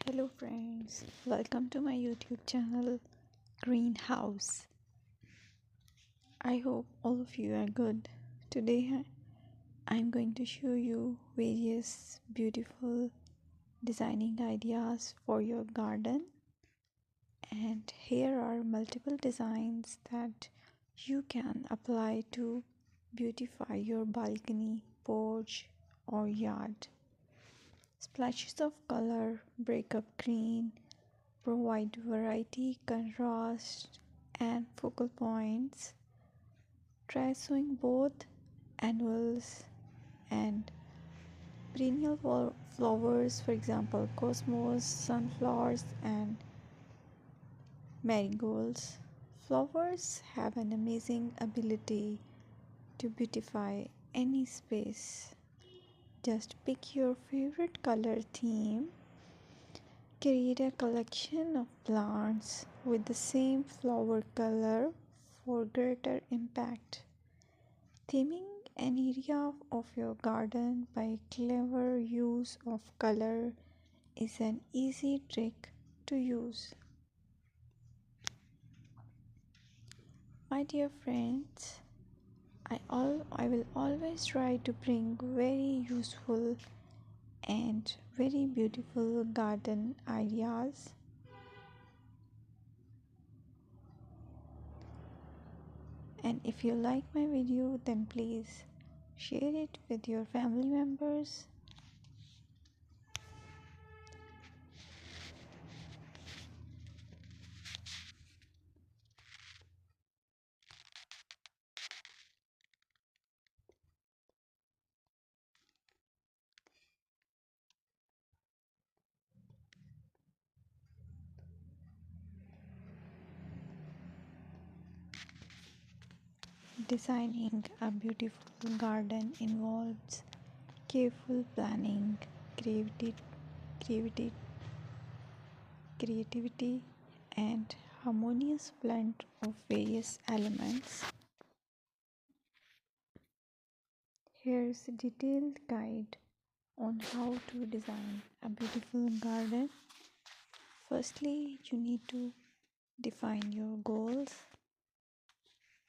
Hello friends, welcome to my YouTube channel Greenhouse. I hope all of you are good. Today I'm going to show you various beautiful designing ideas for your garden, and here are multiple designs that you can apply to beautify your balcony, porch or yard. Splashes of color break up green, provide variety, contrast, and focal points. Try sowing both annuals and perennial flowers, for example, cosmos, sunflowers, and marigolds. Flowers have an amazing ability to beautify any space. Just pick your favorite color theme. Create a collection of plants with the same flower color for greater impact. Theming an area of your garden by clever use of color is an easy trick to use. My dear friends, I will always try to bring very useful and very beautiful garden ideas. And if you like my video, then please share it with your family members. Designing a beautiful garden involves careful planning, creativity, creativity, creativity, and harmonious blend of various elements. Here's a detailed guide on how to design a beautiful garden. Firstly, you need to define your goals,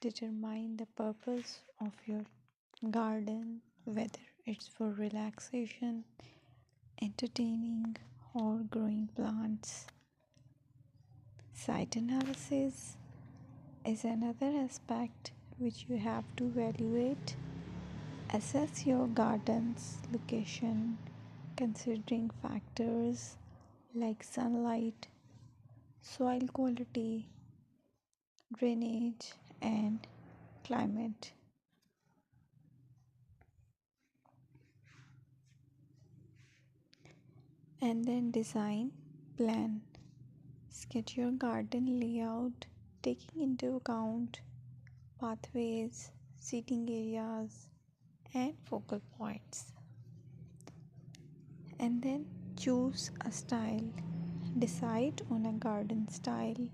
determine the purpose of your garden, whether it's for relaxation, entertaining, or growing plants. Site analysis is another aspect which you have to evaluate. Assess your garden's location considering factors like sunlight, soil quality, drainage, and climate. And then design, plan. Sketch your garden layout taking into account pathways, seating areas, and focal points. And then choose a style. Decide on a garden style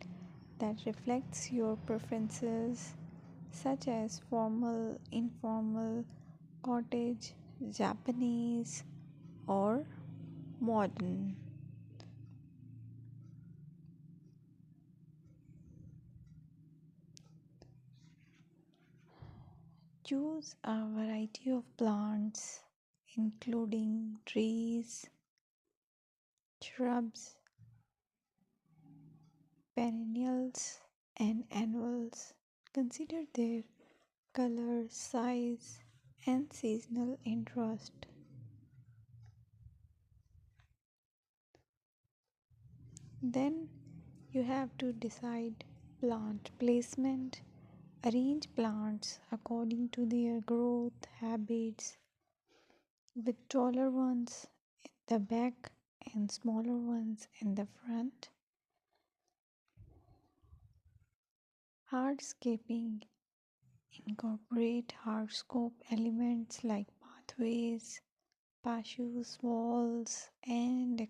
that reflects your preferences, such as formal, informal, cottage, Japanese, or modern. Choose a variety of plants, including trees, shrubs, perennials, and annuals. Consider their color, size, and seasonal interest. Then you have to decide plant placement. Arrange plants according to their growth habits, with taller ones in the back and smaller ones in the front. Hardscaping: incorporate hardscape elements like pathways, patios, walls, and decoration.